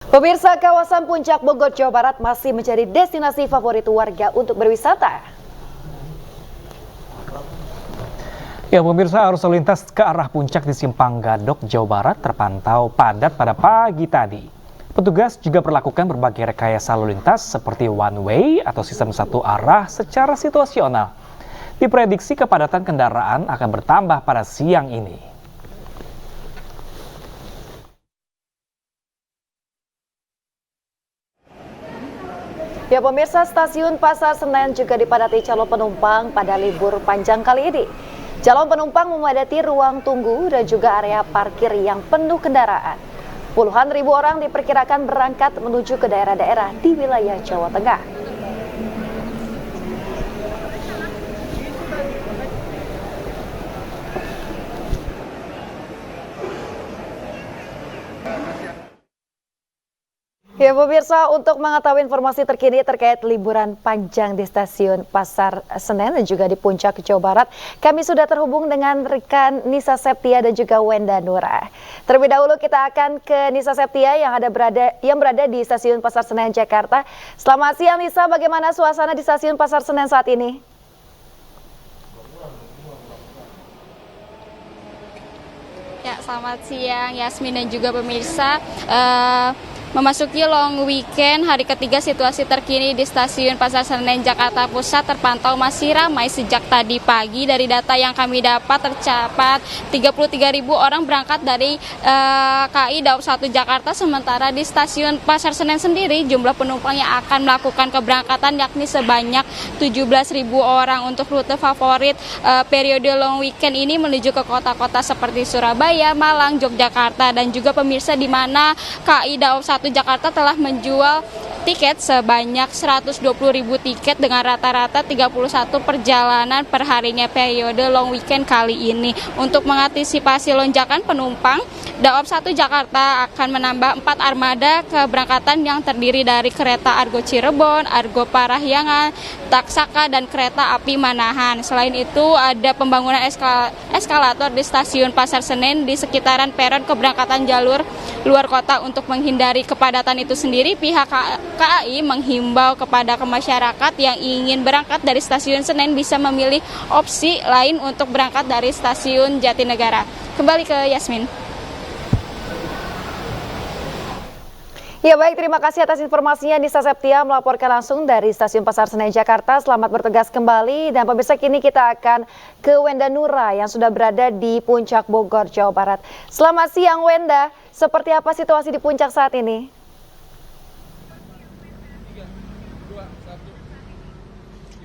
Pemirsa, kawasan Puncak Bogor, Jawa Barat masih menjadi destinasi favorit warga untuk berwisata. Ya, pemirsa, arus lalu lintas ke arah puncak di Simpang Gadok, Jawa Barat terpantau padat pada pagi tadi. Petugas juga berlakukan berbagai rekayasa lalu lintas seperti one way atau sistem satu arah secara situasional. Diprediksi kepadatan kendaraan akan bertambah pada siang ini. Ya pemirsa, stasiun Pasar Senen juga dipadati calon penumpang pada libur panjang kali ini. Calon penumpang memadati ruang tunggu dan juga area parkir yang penuh kendaraan. Puluhan ribu orang diperkirakan berangkat menuju ke daerah-daerah di wilayah Jawa Tengah. Ya pemirsa, untuk mengetahui informasi terkini terkait liburan panjang di stasiun Pasar Senen dan juga di Puncak Jawa Barat, kami sudah terhubung dengan rekan Nisa Septia dan juga Wenda Nura. Terlebih dahulu kita akan ke Nisa Septia yang berada di stasiun Pasar Senen Jakarta. Selamat siang Nisa, bagaimana suasana di stasiun Pasar Senen saat ini? Ya, selamat siang Yasmin dan juga pemirsa. Memasuki long weekend hari ketiga, situasi terkini di stasiun Pasar Senen Jakarta Pusat terpantau masih ramai sejak tadi pagi. Dari data yang kami dapat tercatat 33.000 orang berangkat dari KAI Daob 1 Jakarta, sementara di stasiun Pasar Senen sendiri jumlah penumpang yang akan melakukan keberangkatan yakni sebanyak 17.000 orang. Untuk rute favorit periode long weekend ini menuju ke kota-kota seperti Surabaya, Malang, Yogyakarta, dan juga pemirsa di mana KAI Daob 1 Jakarta telah menjual tiket sebanyak 120.000 tiket dengan rata-rata 31 perjalanan per harinya periode long weekend kali ini. Untuk mengantisipasi lonjakan penumpang, Daob 1 Jakarta akan menambah 4 armada keberangkatan yang terdiri dari kereta Argo Cirebon, Argo Parahyangan, Taksaka, dan kereta api Manahan. Selain itu ada pembangunan eskalator di stasiun Pasar Senen di sekitaran peron keberangkatan jalur luar kota. Untuk menghindari kepadatan itu sendiri, pihak KAI menghimbau kepada masyarakat yang ingin berangkat dari stasiun Senen bisa memilih opsi lain untuk berangkat dari stasiun Jatinegara. Kembali ke Yasmin. Ya baik, terima kasih atas informasinya. Nisa Septia melaporkan langsung dari stasiun Pasar Senen Jakarta. Selamat bertugas kembali. Dan pemirsa, kini kita akan ke Wenda Nura yang sudah berada di Puncak Bogor, Jawa Barat. Selamat siang Wenda, seperti apa situasi di Puncak saat ini?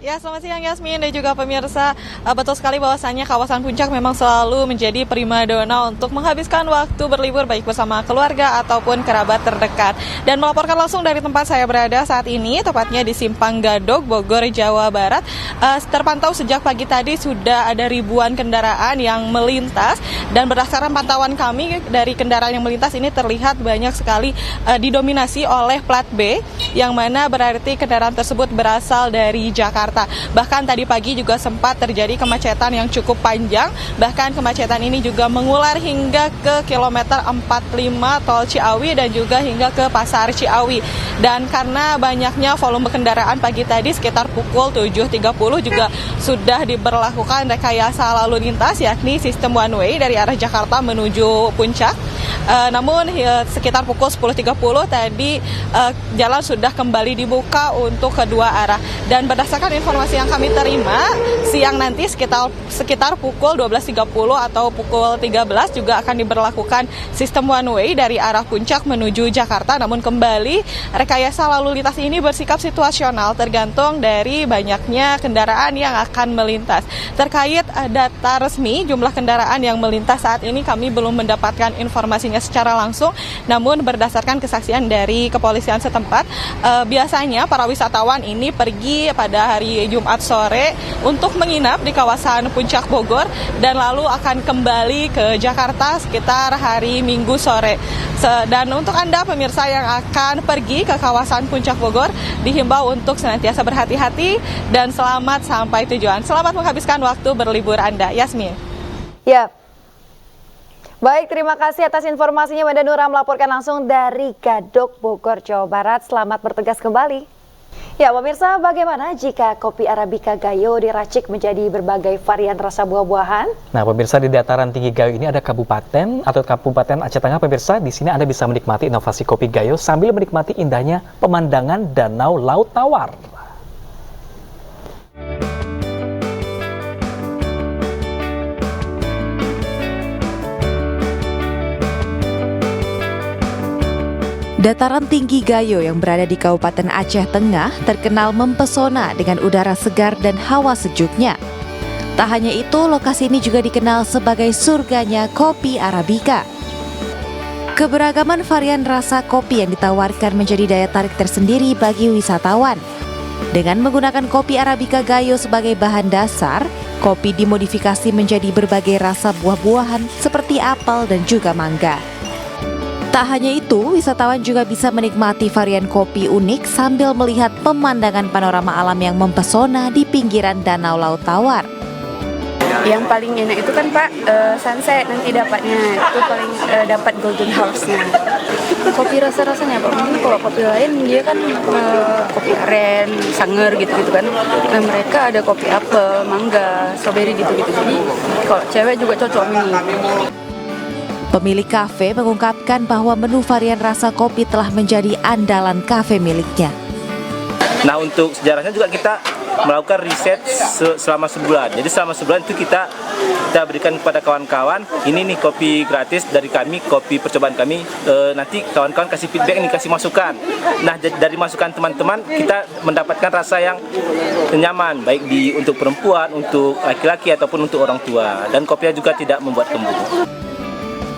Ya, selamat siang Yasmin dan juga pemirsa. Betul sekali bahwasannya kawasan Puncak memang selalu menjadi primadona untuk menghabiskan waktu berlibur baik bersama keluarga ataupun kerabat terdekat. Dan melaporkan langsung dari tempat saya berada saat ini, tepatnya di Simpang Gadok, Bogor, Jawa Barat. Terpantau sejak pagi tadi sudah ada ribuan kendaraan yang melintas, dan berdasarkan pantauan kami dari kendaraan yang melintas ini terlihat banyak sekali didominasi oleh plat B, yang mana berarti kendaraan tersebut berasal dari Jakarta. Bahkan tadi pagi juga sempat terjadi kemacetan yang cukup panjang, bahkan kemacetan ini juga mengular hingga ke kilometer 45 tol Ciawi dan juga hingga ke Pasar Ciawi. Dan karena banyaknya volume kendaraan pagi tadi sekitar pukul 7.30 juga sudah diberlakukan rekayasa lalu lintas, yakni sistem one way dari arah Jakarta menuju Puncak. Namun sekitar pukul 10.30 tadi jalan sudah kembali dibuka untuk kedua arah. Dan berdasarkan informasi yang kami terima, siang nanti sekitar pukul 12.30 atau pukul 13 juga akan diberlakukan sistem one way dari arah Puncak menuju Jakarta. Namun kembali rekayasa lalu lintas ini bersikap situasional tergantung dari banyaknya kendaraan yang akan melintas. Terkait data resmi jumlah kendaraan yang melintas saat ini kami belum mendapatkan informasinya secara langsung, namun berdasarkan kesaksian dari kepolisian setempat, biasanya para wisatawan ini pergi pada hari Jumat sore untuk menginap di kawasan Puncak Bogor dan lalu akan kembali ke Jakarta sekitar hari Minggu sore. Dan untuk Anda pemirsa yang akan pergi ke kawasan Puncak Bogor, dihimbau untuk senantiasa berhati-hati dan selamat sampai tujuan. Selamat menghabiskan waktu berlibur Anda. Yasmin. Ya. Baik, terima kasih atas informasinya Wenda Nura melaporkan langsung dari Gadok, Bogor, Jawa Barat. Selamat bertugas kembali. Ya, pemirsa, bagaimana jika kopi Arabica Gayo diracik menjadi berbagai varian rasa buah-buahan? Nah, pemirsa, di dataran tinggi Gayo ini ada kabupaten Aceh Tengah. Pemirsa, di sini Anda bisa menikmati inovasi kopi Gayo sambil menikmati indahnya pemandangan Danau Laut Tawar. Dataran tinggi Gayo yang berada di Kabupaten Aceh Tengah terkenal mempesona dengan udara segar dan hawa sejuknya. Tak hanya itu, lokasi ini juga dikenal sebagai surganya kopi Arabica. Keberagaman varian rasa kopi yang ditawarkan menjadi daya tarik tersendiri bagi wisatawan. Dengan menggunakan kopi Arabica Gayo sebagai bahan dasar, kopi dimodifikasi menjadi berbagai rasa buah-buahan seperti apel dan juga mangga. Tak hanya itu, wisatawan juga bisa menikmati varian kopi unik sambil melihat pemandangan panorama alam yang mempesona di pinggiran Danau Laut Tawar. Yang paling enak itu kan Pak, sunset nanti dapatnya, itu paling dapat golden house-nya. Kopi rasa-rasanya Pak, mungkin kalau kopi lain dia kan kopi aren, sanger gitu-gitu kan. Nah, mereka ada kopi apel, mangga, strawberry gitu-gitu. Jadi kalau cewek juga cocok ini. Pemilik kafe mengungkapkan bahwa menu varian rasa kopi telah menjadi andalan kafe miliknya. Nah, untuk sejarahnya juga kita melakukan riset selama sebulan. Jadi selama sebulan itu kita berikan kepada kawan-kawan, ini nih kopi gratis dari kami, kopi percobaan kami. Nanti kawan-kawan kasih feedback nih, kasih masukan. Nah, dari masukan teman-teman kita mendapatkan rasa yang nyaman, baik untuk perempuan, untuk laki-laki ataupun untuk orang tua. Dan kopinya juga tidak membuat kembung.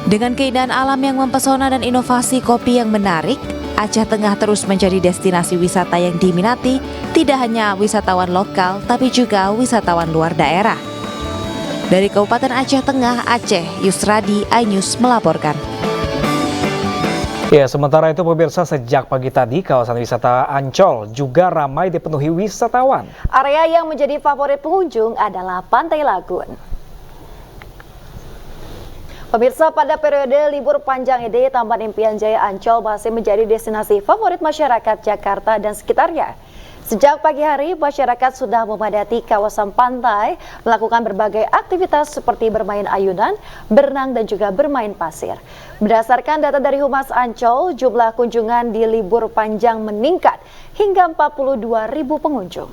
Dengan keindahan alam yang mempesona dan inovasi kopi yang menarik, Aceh Tengah terus menjadi destinasi wisata yang diminati tidak hanya wisatawan lokal, tapi juga wisatawan luar daerah. Dari Kabupaten Aceh Tengah, Aceh, Yusradi, iNews melaporkan. Ya, sementara itu pemirsa, sejak pagi tadi kawasan wisata Ancol juga ramai dipenuhi wisatawan. Area yang menjadi favorit pengunjung adalah Pantai Lagun. Pemirsa, pada periode libur panjang ini, Taman Impian Jaya Ancol masih menjadi destinasi favorit masyarakat Jakarta dan sekitarnya. Sejak pagi hari, masyarakat sudah memadati kawasan pantai, melakukan berbagai aktivitas seperti bermain ayunan, berenang, dan juga bermain pasir. Berdasarkan data dari Humas Ancol, jumlah kunjungan di libur panjang meningkat hingga 42.000 pengunjung.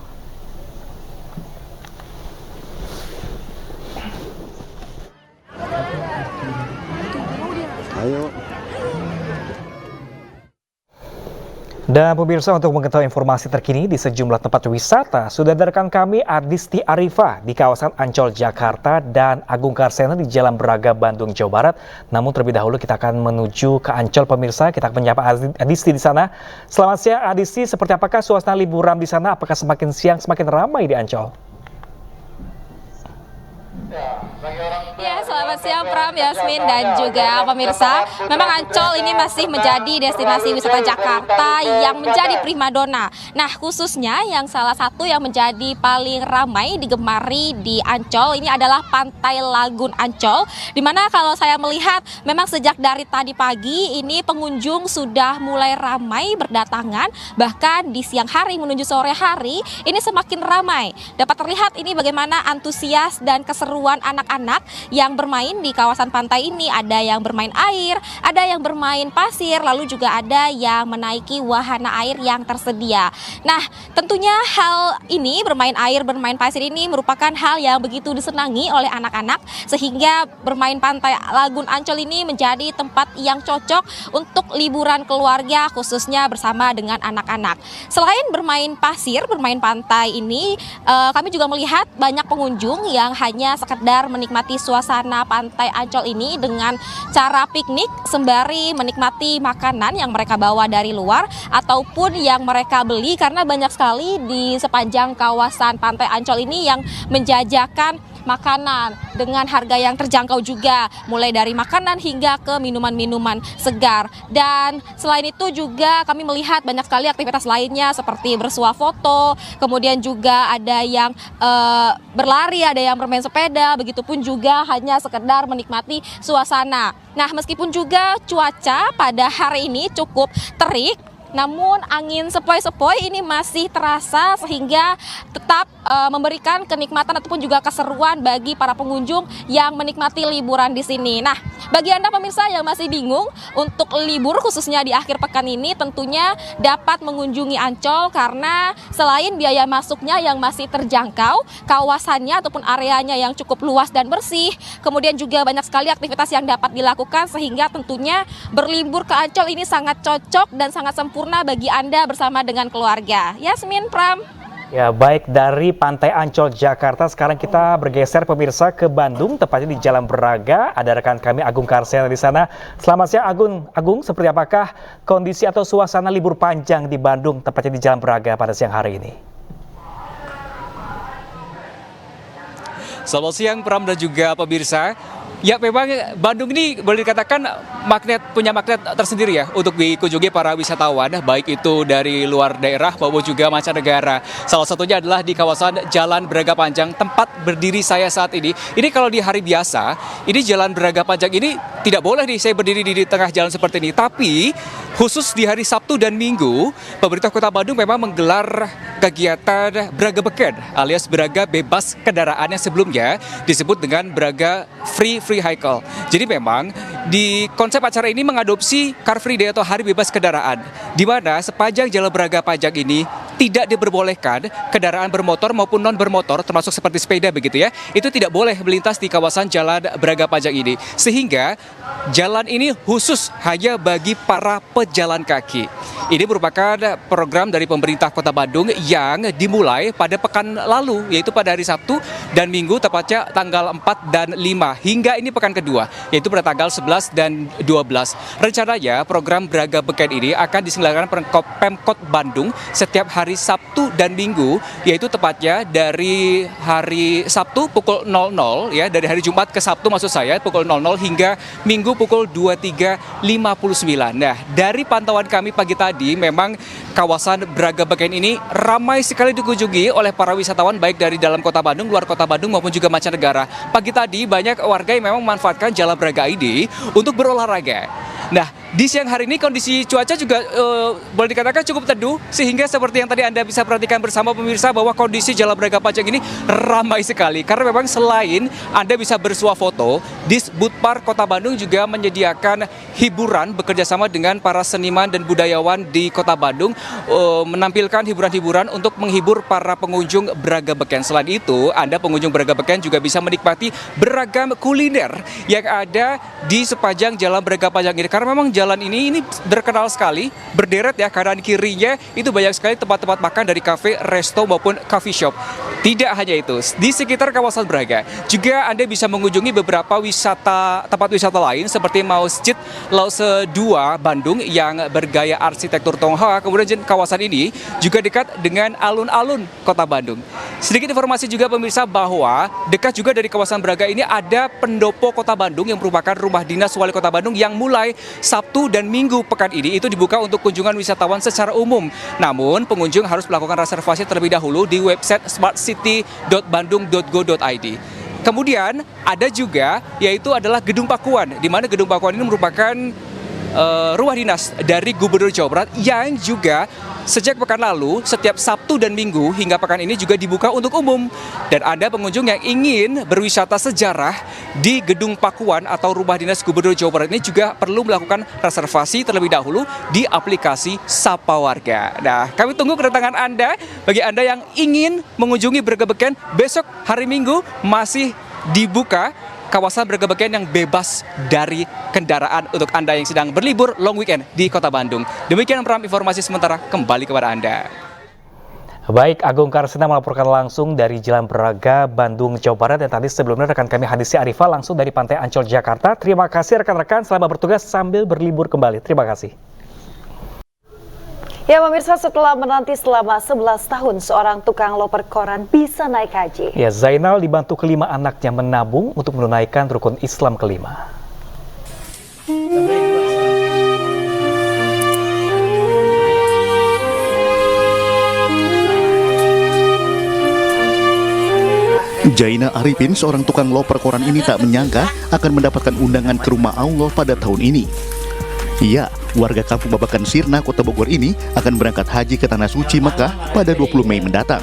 Dan pemirsa, untuk mengetahui informasi terkini di sejumlah tempat wisata, sudah ada rekan kami Adisti Arifa di kawasan Ancol, Jakarta, dan Agung Karsena di Jalan Braga, Bandung, Jawa Barat. Namun terlebih dahulu kita akan menuju ke Ancol, pemirsa. Kita akan menyapa Adisti di sana. Selamat siang, Adisti. Seperti apakah suasana liburan di sana? Apakah semakin siang semakin ramai di Ancol? Ya, selamat siang Pram, Yasmin, dan juga pemirsa. Memang Ancol ini masih menjadi destinasi wisata Jakarta yang menjadi primadona. Nah, khususnya yang salah satu yang menjadi paling ramai digemari di Ancol ini adalah Pantai Lagun Ancol, di mana kalau saya melihat memang sejak dari tadi pagi ini pengunjung sudah mulai ramai berdatangan, bahkan di siang hari menuju sore hari ini semakin ramai. Dapat terlihat ini bagaimana antusias dan keseruan anak-anak yang bermain di kawasan pantai ini. Ada yang bermain air, ada yang bermain pasir, lalu juga ada yang menaiki wahana air yang tersedia. Nah, tentunya hal ini, bermain air, bermain pasir ini merupakan hal yang begitu disenangi oleh anak-anak, sehingga bermain Pantai Lagun Ancol ini menjadi tempat yang cocok untuk liburan keluarga, khususnya bersama dengan anak-anak. Selain bermain pasir, bermain pantai ini, kami juga melihat banyak pengunjung yang hanya sekedar menikmati suasana Pantai Ancol ini dengan cara piknik sembari menikmati makanan yang mereka bawa dari luar ataupun yang mereka beli, karena banyak sekali di sepanjang kawasan Pantai Ancol ini yang menjajakan makanan dengan harga yang terjangkau juga, mulai dari makanan hingga ke minuman-minuman segar. Dan selain itu juga kami melihat banyak sekali aktivitas lainnya seperti bersuah foto, kemudian juga ada yang berlari, ada yang bermain sepeda, begitupun juga hanya sekedar menikmati suasana. Nah, meskipun juga cuaca pada hari ini cukup terik, namun angin sepoi-sepoi ini masih terasa sehingga tetap memberikan kenikmatan ataupun juga keseruan bagi para pengunjung yang menikmati liburan di sini. Nah, bagi Anda pemirsa yang masih bingung untuk libur khususnya di akhir pekan ini, tentunya dapat mengunjungi Ancol karena selain biaya masuknya yang masih terjangkau, kawasannya ataupun areanya yang cukup luas dan bersih, kemudian juga banyak sekali aktivitas yang dapat dilakukan sehingga tentunya berlibur ke Ancol ini sangat cocok dan sangat sempurna bagi Anda bersama dengan keluarga. Yasmin, Pram. Ya, baik, dari Pantai Ancol, Jakarta, sekarang kita bergeser pemirsa ke Bandung, tepatnya di Jalan Braga. Ada rekan kami Agung Karsena di sana. Selamat siang Agung. Agung, seperti apakah kondisi atau suasana libur panjang di Bandung, tepatnya di Jalan Braga pada siang hari ini? Selamat siang Pram dan juga pemirsa. Ya, memang Bandung ini boleh dikatakan punya magnet tersendiri ya untuk dikunjungi para wisatawan, baik itu dari luar daerah maupun juga mancanegara. Salah satunya adalah di kawasan Jalan Braga Panjang, tempat berdiri saya saat ini. Ini kalau di hari biasa, ini Jalan Braga Panjang ini tidak boleh nih saya berdiri di tengah jalan seperti ini. Tapi khusus di hari Sabtu dan Minggu, pemerintah Kota Bandung memang menggelar kegiatan Braga Beken alias Braga bebas kendaraan yang sebelumnya disebut dengan Braga Free Vehicle. Jadi memang di konsep acara ini mengadopsi Car Free Day atau Hari Bebas Kendaraan, di mana sepanjang Jalan Braga Panjang ini tidak diperbolehkan kendaraan bermotor maupun non bermotor termasuk seperti sepeda begitu ya, itu tidak boleh melintas di kawasan Jalan Braga Panjang ini, sehingga jalan ini khusus hanya bagi para pejalan kaki. Ini merupakan program dari pemerintah Kota Bandung yang dimulai pada pekan lalu, yaitu pada hari Sabtu dan Minggu, tepatnya tanggal 4 dan 5 hingga ini pekan kedua, yaitu pada tanggal 11 dan 12. Rencananya program Braga Beken ini akan diselenggarakan Pemkot Bandung setiap hari Sabtu dan Minggu, yaitu tepatnya dari hari Sabtu pukul 00 ya, dari hari Jumat ke Sabtu maksud saya pukul 00 hingga Minggu pukul 23.59. Nah, dari pantauan kami pagi tadi memang kawasan Braga Beken ini ramai sekali dikunjungi oleh para wisatawan baik dari dalam Kota Bandung, luar Kota Bandung maupun juga mancanegara. Pagi tadi banyak warga yang memang memanfaatkan Jalan Braga ini untuk berolahraga. Nah, di siang hari ini kondisi cuaca juga boleh dikatakan cukup teduh, sehingga seperti yang tadi Anda bisa perhatikan bersama pemirsa bahwa kondisi Jalan Braga Panjang ini ramai sekali. Karena memang selain Anda bisa bersuah foto, Disbudpar Kota Bandung juga menyediakan hiburan bekerjasama dengan para seniman dan budayawan di Kota Bandung, menampilkan hiburan-hiburan untuk menghibur para pengunjung Braga Beken. Selain itu, Anda pengunjung Braga Beken juga bisa menikmati beragam kuliner yang ada di sepanjang Jalan Braga Panjang ini. Karena memang jalan ini terkenal sekali, berderet ya, kanan kirinya itu banyak sekali tempat-tempat makan dari kafe, resto maupun coffee shop. Tidak hanya itu, di sekitar kawasan Braga juga Anda bisa mengunjungi beberapa tempat wisata lain seperti Masjid Lause 2 Bandung yang bergaya arsitektur Tionghoa. Kemudian kawasan ini juga dekat dengan alun-alun Kota Bandung. Sedikit informasi juga pemirsa bahwa dekat juga dari kawasan Braga ini ada Pendopo Kota Bandung yang merupakan rumah dinas Wali Kota Bandung yang mulai Sabtu dan Minggu pekan ini itu dibuka untuk kunjungan wisatawan secara umum. Namun pengunjung harus melakukan reservasi terlebih dahulu di website smartcity.bandung.go.id. Kemudian ada juga yaitu adalah Gedung Pakuan, di mana Gedung Pakuan ini merupakan rumah dinas dari Gubernur Jawa Barat yang juga sejak pekan lalu setiap Sabtu dan Minggu hingga pekan ini juga dibuka untuk umum. Dan Anda pengunjung yang ingin berwisata sejarah di Gedung Pakuan atau rumah dinas Gubernur Jawa Barat ini juga perlu melakukan reservasi terlebih dahulu di aplikasi Sapa Warga. Nah, kami tunggu kedatangan Anda. Bagi Anda yang ingin mengunjungi Braga Beken, besok hari Minggu masih dibuka kawasan Braga Beken yang bebas dari kendaraan untuk Anda yang sedang berlibur long weekend di Kota Bandung. Demikian Pram, informasi sementara, kembali kepada Anda. Baik, Agung Karsena melaporkan langsung dari Jalan Braga, Bandung, Jawa Barat. Dan tadi sebelumnya rekan kami Hadisi Arifah langsung dari Pantai Ancol, Jakarta. Terima kasih rekan-rekan, selamat bertugas sambil berlibur kembali. Terima kasih. Ya pemirsa, setelah menanti selama 11 tahun, seorang tukang loper koran bisa naik haji. Ya, Zainal dibantu kelima anaknya menabung untuk menunaikan rukun Islam kelima. Jaina Arifin, seorang tukang loper koran ini tak menyangka akan mendapatkan undangan ke rumah Allah pada tahun ini. Ya, warga kampung Babakan Sirna, Kota Bogor ini akan berangkat haji ke Tanah Suci Mekah pada 20 Mei mendatang.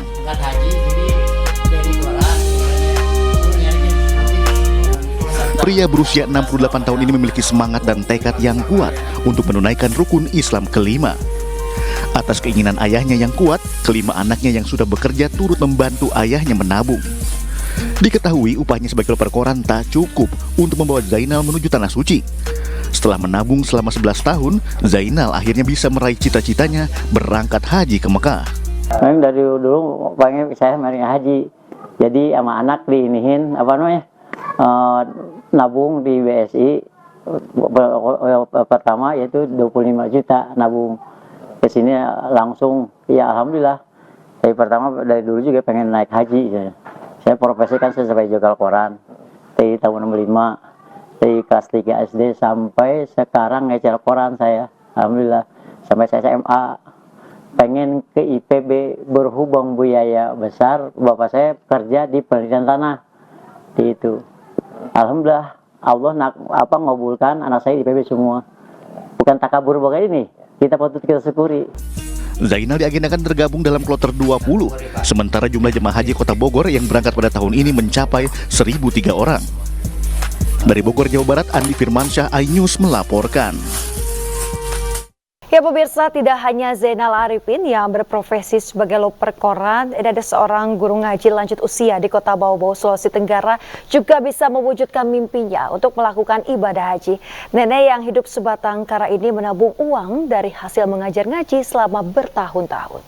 Pria berusia 68 tahun ini memiliki semangat dan tekad yang kuat untuk menunaikan rukun Islam kelima. Atas keinginan ayahnya yang kuat, kelima anaknya yang sudah bekerja turut membantu ayahnya menabung. Diketahui upahnya sebagai loper koran tak cukup untuk membawa Zainal menuju Tanah Suci. Setelah menabung selama 11 tahun, Zainal akhirnya bisa meraih cita-citanya berangkat haji ke Mekah. Memang dari dulu pengen saya mari haji. Jadi sama anak diinihin nabung di BSI pertama yaitu 25 juta nabung. Ke sini langsung ya alhamdulillah. Dari dulu juga pengen naik haji. Saya profesi kan sebagai jual koran dari tahun 65. Dari kelas 3 SD sampai sekarang ngecel koran saya, alhamdulillah. Sampai saya SMA, pengen ke IPB berhubung biaya besar. Bapak saya kerja di penelitian tanah, di itu. Alhamdulillah, Allah ngabulkan anak saya di IPB semua. Bukan takabur begini, kita patut kita syukuri. Zainal diagendakan tergabung dalam kloter 20, sementara jumlah jemaah haji Kota Bogor yang berangkat pada tahun ini mencapai 1.003 orang. Dari Bogor, Jawa Barat, Andi Firmansyah, iNews melaporkan. Ya pemirsa, tidak hanya Zainal Arifin yang berprofesi sebagai loper koran, ada seorang guru ngaji lanjut usia di Kota Bau-Bau, Sulawesi Tenggara juga bisa mewujudkan mimpinya untuk melakukan ibadah haji. Nenek yang hidup sebatang kara ini menabung uang dari hasil mengajar ngaji selama bertahun-tahun.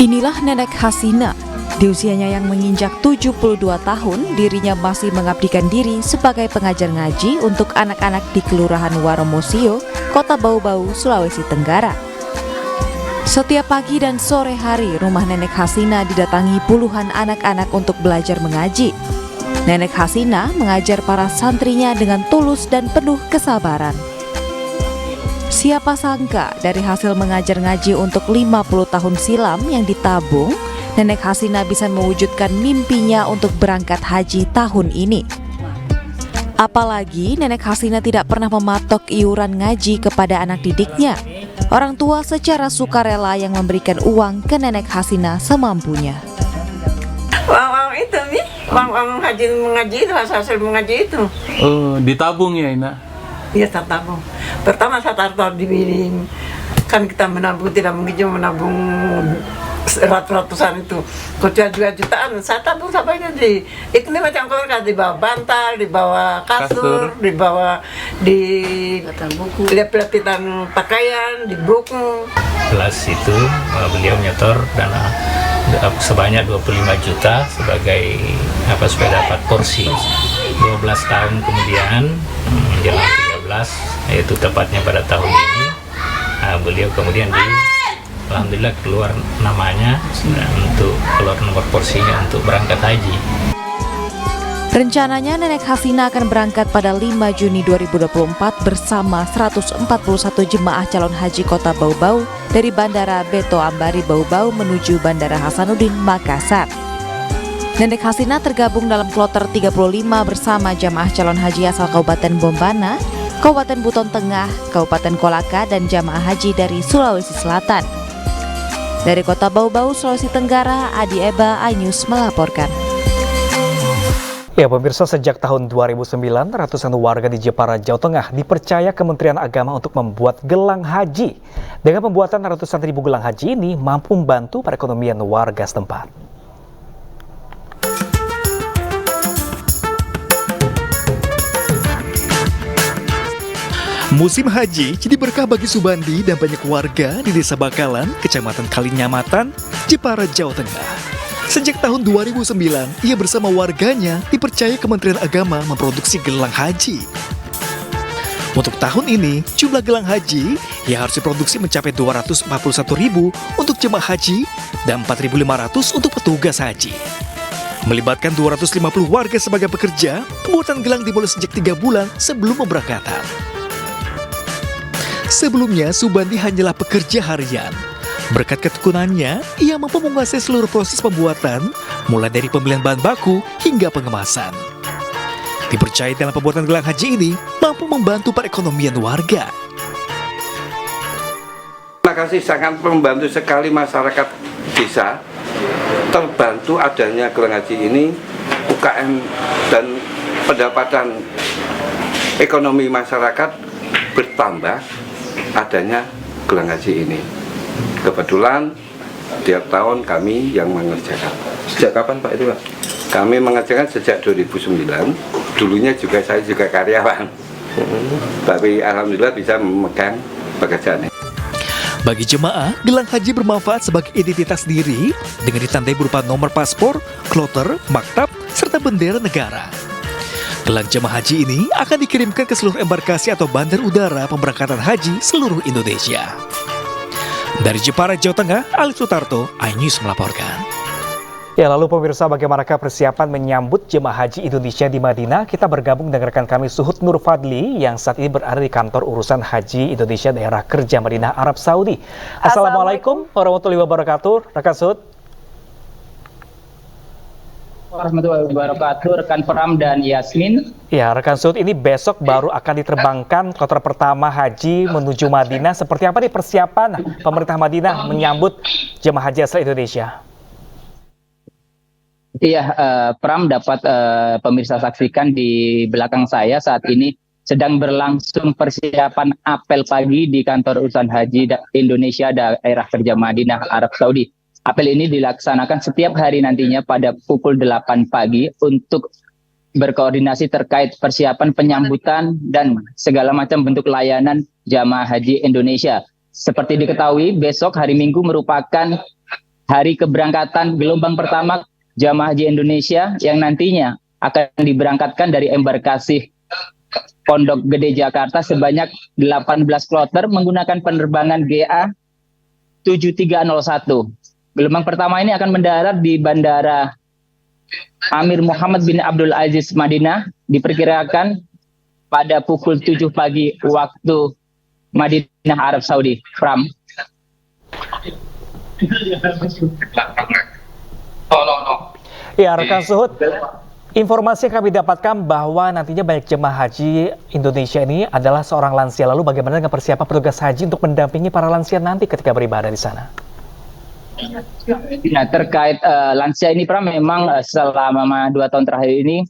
Inilah Nenek Hasina. Di usianya yang menginjak 72 tahun, dirinya masih mengabdikan diri sebagai pengajar ngaji untuk anak-anak di Kelurahan Waromosio, Kota Bau-Bau, Sulawesi Tenggara. Setiap pagi dan sore hari, rumah Nenek Hasina didatangi puluhan anak-anak untuk belajar mengaji. Nenek Hasina mengajar para santrinya dengan tulus dan penuh kesabaran. Siapa sangka dari hasil mengajar ngaji untuk 50 tahun silam yang ditabung, Nenek Hasina bisa mewujudkan mimpinya untuk berangkat haji tahun ini. Apalagi Nenek Hasina tidak pernah mematok iuran ngaji kepada anak didiknya. Orang tua secara sukarela yang memberikan uang ke Nenek Hasina semampunya. Uang itu nih, uang haji mengaji itu, hasil mengaji itu. Oh, ditabung ya Ina? Iya, tabung. Pertama saya taruh di piring. Kan kita menabung, tidak mungkin cuma menabung ratusan itu. Kecuali 2 jutaan, saya tabung sampai di itu nih macam keluarga, di bawah bantal, di bawah kasur, di bawah di pelatihan pakaian, di buku. Kelas itu beliau menyetor dana sebanyak 25 juta sebagai supaya dapat porsi. 12 tahun kemudian menjelang 13, yaitu tepatnya pada tahun ini, beliau kemudian alhamdulillah keluar namanya untuk keluar nomor porsinya untuk berangkat haji. Rencananya Nenek Hasina akan berangkat pada 5 Juni 2024 bersama 141 jemaah calon haji Kota Bau-Bau dari Bandara Beto Ambari Bau-Bau menuju Bandara Hasanuddin Makassar. Nenek Hasina tergabung dalam kloter 35 bersama jamaah calon haji asal Kabupaten Bombana, Kabupaten Buton Tengah, Kabupaten Kolaka, dan jamaah haji dari Sulawesi Selatan. Dari Kota Bau-Bau, Sulawesi Tenggara, Adi Eba, iNews melaporkan. Ya pemirsa, sejak tahun 2009, ratusan warga di Jepara, Jawa Tengah dipercaya Kementerian Agama untuk membuat gelang haji. Dengan pembuatan ratusan ribu gelang haji ini mampu membantu perekonomian warga setempat. Musim haji jadi berkah bagi Subandi dan banyak warga di Desa Bakalan, Kecamatan Kalinyamatan, Jepara, Jawa Tengah. Sejak tahun 2009, ia bersama warganya dipercaya Kementerian Agama memproduksi gelang haji. Untuk tahun ini, jumlah gelang haji yang harus diproduksi mencapai 241.000 untuk jemaah haji dan 4.500 untuk petugas haji. Melibatkan 250 warga sebagai pekerja, pembuatan gelang dimulai sejak 3 bulan sebelum pemberangkatan. Sebelumnya, Subandi hanyalah pekerja harian. Berkat ketekunannya, ia mampu menguasai seluruh proses pembuatan, mulai dari pemilihan bahan baku hingga pengemasan. Dipercaya dalam pembuatan gelang haji ini mampu membantu perekonomian warga. Terima kasih, sangat membantu sekali masyarakat desa. Terbantu adanya gelang haji ini, UKM dan pendapatan ekonomi masyarakat bertambah adanya gelang haji ini. Kebetulan tiap tahun kami yang mengerjakan. Sejak kapan Pak itu Pak? Kami mengerjakan sejak 2009. Dulunya saya juga karyawan. Tapi alhamdulillah bisa memegang pekerjaan. Bagi jemaah, gelang haji bermanfaat sebagai identitas diri dengan ditandai berupa nomor paspor, kloter, maktab, serta bendera negara. Gelang jemaah haji ini akan dikirimkan ke seluruh embarkasi atau bandar udara pemberangkatan haji seluruh Indonesia. Dari Jepara, Jawa Tengah, Ali Sutarto, iNews melaporkan. Ya, lalu pemirsa, bagaimanakah persiapan menyambut jemaah haji Indonesia di Madinah? Kita bergabung dengan rekan kami Suhud Nur Fadli yang saat ini berada di kantor urusan haji Indonesia daerah kerja Madinah, Arab Saudi. Assalamualaikum warahmatullahi wabarakatuh, rekan Suhud. Warahmatullahi wabarakatuh, rekan Pram dan Yasmin. Ya, rekan Suhud, ini besok baru akan diterbangkan kloter pertama haji menuju Madinah. Seperti apa nih persiapan pemerintah Madinah menyambut jemaah haji asal Indonesia? Iya, Pram, dapat pemirsa saksikan di belakang saya saat ini sedang berlangsung persiapan apel pagi di kantor urusan haji Indonesia daerah kerja Madinah, Arab Saudi. Apel ini dilaksanakan setiap hari nantinya pada pukul 8 pagi untuk berkoordinasi terkait persiapan penyambutan dan segala macam bentuk layanan jamaah haji Indonesia. Seperti diketahui, besok hari Minggu merupakan hari keberangkatan gelombang pertama jamaah haji Indonesia yang nantinya akan diberangkatkan dari embarkasi Pondok Gede Jakarta sebanyak 18 kloter menggunakan penerbangan GA 7301. Gelombang pertama ini akan mendarat di Bandara Amir Muhammad bin Abdul Aziz Madinah, diperkirakan pada pukul 7 pagi waktu Madinah, Arab Saudi. Pram. Ya, rekan Suhud, informasi yang kami dapatkan bahwa nantinya banyak jemaah haji Indonesia ini adalah seorang lansia. Lalu bagaimana dengan persiapan petugas haji untuk mendampingi para lansia nanti ketika beribadah di sana? Nah, terkait lansia ini, Pram, memang selama 2 tahun terakhir ini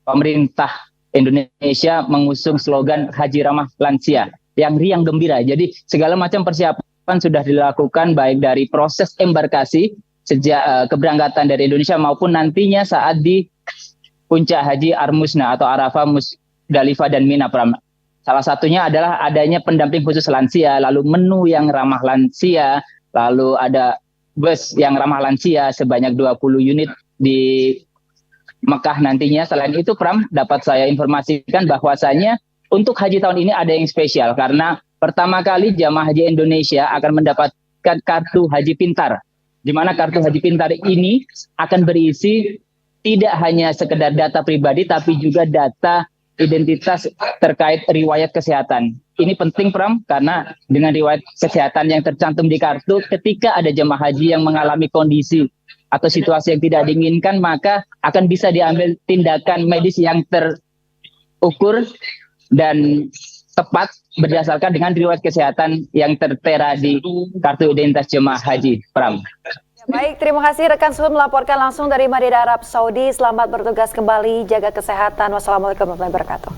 pemerintah Indonesia mengusung slogan Haji Ramah Lansia yang riang gembira. Jadi segala macam persiapan sudah dilakukan baik dari proses embarkasi sejak keberangkatan dari Indonesia maupun nantinya saat di Puncak Haji Armusna atau Arafah, Musdalifah dan Mina, Pram. Salah satunya adalah adanya pendamping khusus lansia, lalu menu yang ramah lansia, lalu ada bus yang ramah lansia sebanyak 20 unit di Mekah nantinya. Selain itu, Pram, dapat saya informasikan bahwasanya untuk haji tahun ini ada yang spesial karena pertama kali jamaah haji Indonesia akan mendapatkan kartu haji pintar, di mana kartu haji pintar ini akan berisi tidak hanya sekedar data pribadi tapi juga data identitas terkait riwayat kesehatan. Ini penting, Pram, karena dengan riwayat kesehatan yang tercantum di kartu, ketika ada jemaah haji yang mengalami kondisi atau situasi yang tidak diinginkan, maka akan bisa diambil tindakan medis yang terukur dan tepat berdasarkan dengan riwayat kesehatan yang tertera di kartu identitas jemaah haji, Pram. Baik, terima kasih rekan Suhud melaporkan langsung dari Madinah, Arab Saudi. Selamat bertugas kembali, jaga kesehatan. Wassalamualaikum warahmatullahi wabarakatuh.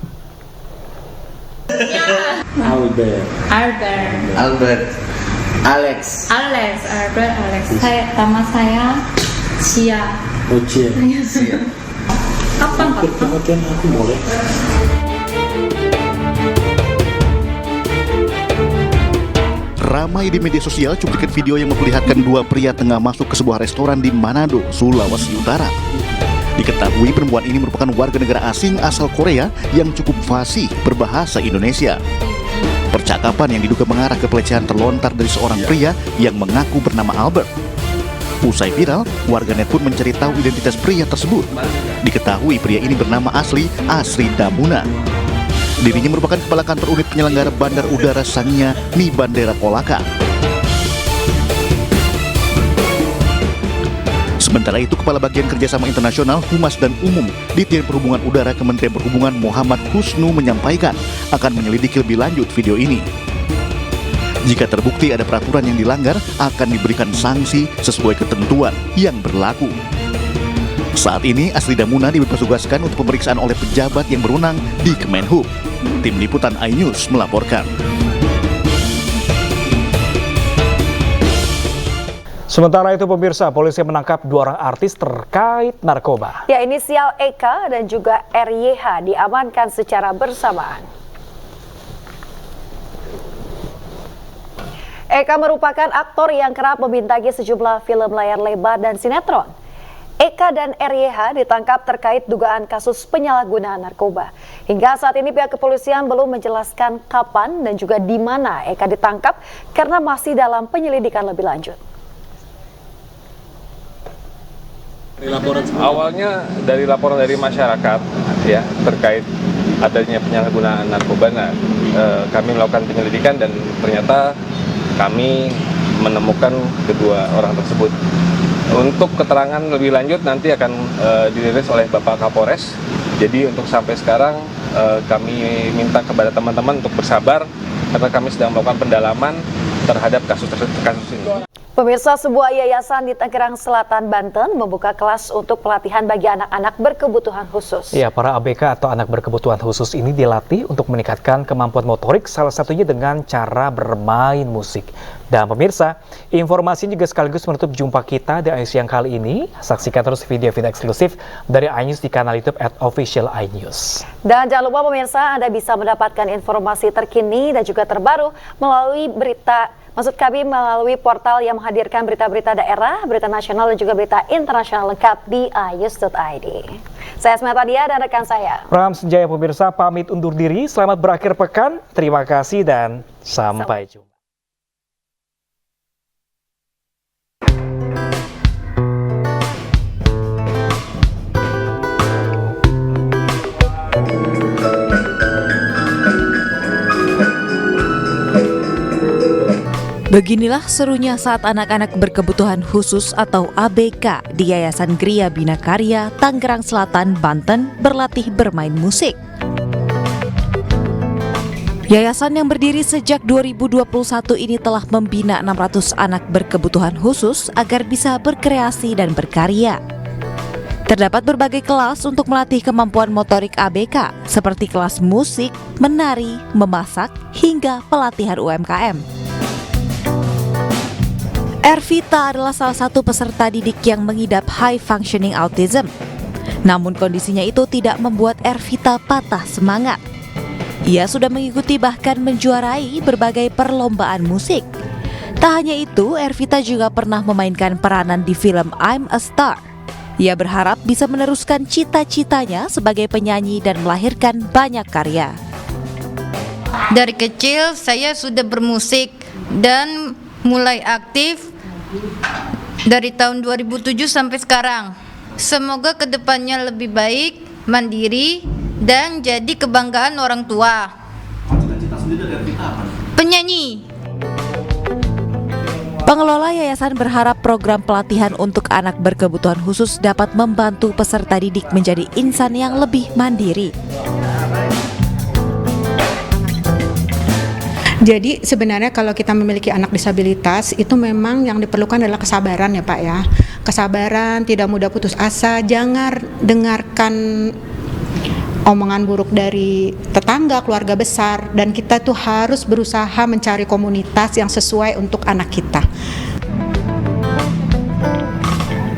Albert, Alex. Nama saya Cia. Cia. Kapan? Aku boleh. Ramai di media sosial cuplikan video yang memperlihatkan 2 pria tengah masuk ke sebuah restoran di Manado, Sulawesi Utara. Diketahui perempuan ini merupakan warga negara asing asal Korea yang cukup fasih berbahasa Indonesia. Percakapan yang diduga mengarah ke pelecehan terlontar dari seorang pria yang mengaku bernama Albert. Usai viral, warganet pun mencari tahu identitas pria tersebut. Diketahui pria ini bernama asli Asri Damuna. Dirinya merupakan kepala kantor unit penyelenggara Bandar Udara Sania Ni Bandera Kolaka. Sementara itu, Kepala Bagian Kerjasama Internasional Humas dan Umum Ditjen Perhubungan Udara Kementerian Perhubungan Muhammad Husnu menyampaikan akan menyelidiki lebih lanjut video ini. Jika terbukti ada peraturan yang dilanggar, akan diberikan sanksi sesuai ketentuan yang berlaku. Saat ini, Asri Damuna dipertugaskan untuk pemeriksaan oleh pejabat yang berwenang di Kemenhub. Tim Liputan iNews melaporkan. Sementara itu pemirsa, polisi menangkap 2 orang artis terkait narkoba. Ya, inisial EK dan juga RYH diamankan secara bersamaan. Eka merupakan aktor yang kerap membintangi sejumlah film layar lebar dan sinetron. Eka dan RYH ditangkap terkait dugaan kasus penyalahgunaan narkoba. Hingga saat ini pihak kepolisian belum menjelaskan kapan dan juga di mana Eka ditangkap karena masih dalam penyelidikan lebih lanjut. Awalnya dari laporan dari masyarakat ya terkait adanya penyalahgunaan narkoba, kami melakukan penyelidikan dan ternyata kami menemukan kedua orang tersebut. Untuk keterangan lebih lanjut nanti akan dirilis oleh Bapak Kapolres. Jadi untuk sampai sekarang kami minta kepada teman-teman untuk bersabar karena kami sedang melakukan pendalaman terhadap kasus ini. Pemirsa, sebuah yayasan di Tangerang Selatan, Banten membuka kelas untuk pelatihan bagi anak-anak berkebutuhan khusus. Ya, para ABK atau anak berkebutuhan khusus ini dilatih untuk meningkatkan kemampuan motorik, salah satunya dengan cara bermain musik. Dan pemirsa, informasi juga sekaligus menutup jumpa kita di iNews yang kali ini. Saksikan terus video-video eksklusif dari iNews di kanal YouTube @official iNews. Dan jangan lupa pemirsa, Anda bisa mendapatkan informasi terkini dan juga terbaru melalui melalui portal yang menghadirkan berita-berita daerah, berita nasional dan juga berita internasional lengkap di iNews.id. Saya Asmita Dia dan rekan saya Ram Senjaya pemirsa pamit undur diri. Selamat berakhir pekan. Terima kasih dan sampai jumpa. Beginilah serunya saat anak-anak berkebutuhan khusus atau ABK di Yayasan Gria Bina Karya, Tangerang Selatan, Banten berlatih bermain musik. Yayasan yang berdiri sejak 2021 ini telah membina 600 anak berkebutuhan khusus agar bisa berkreasi dan berkarya. Terdapat berbagai kelas untuk melatih kemampuan motorik ABK seperti kelas musik, menari, memasak, hingga pelatihan UMKM. Ervita adalah salah satu peserta didik yang mengidap high functioning autism. Namun kondisinya itu tidak membuat Ervita patah semangat. Ia sudah mengikuti bahkan menjuarai berbagai perlombaan musik. Tak hanya itu, Ervita juga pernah memainkan peranan di film I'm a Star. Ia berharap bisa meneruskan cita-citanya sebagai penyanyi dan melahirkan banyak karya. Dari kecil saya sudah bermusik dan mulai aktif dari tahun 2007 sampai sekarang. Semoga kedepannya lebih baik, mandiri, dan jadi kebanggaan orang tua. Penyanyi. Pengelola yayasan berharap program pelatihan untuk anak berkebutuhan khusus dapat membantu peserta didik menjadi insan yang lebih mandiri. Jadi sebenarnya kalau kita memiliki anak disabilitas itu memang yang diperlukan adalah kesabaran ya Pak ya. Kesabaran, tidak mudah putus asa, jangan dengarkan omongan buruk dari tetangga, keluarga besar, dan kita tuh harus berusaha mencari komunitas yang sesuai untuk anak kita.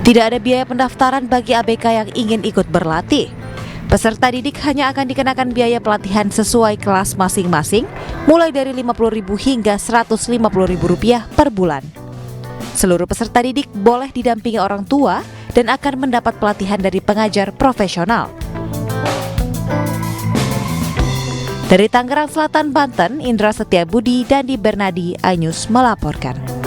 Tidak ada biaya pendaftaran bagi ABK yang ingin ikut berlatih. Peserta didik hanya akan dikenakan biaya pelatihan sesuai kelas masing-masing, mulai dari Rp50.000 hingga Rp150.000 per bulan. Seluruh peserta didik boleh didampingi orang tua dan akan mendapat pelatihan dari pengajar profesional. Dari Tangerang Selatan, Banten, Indra Setiabudi dan Di Bernadi, iNews melaporkan.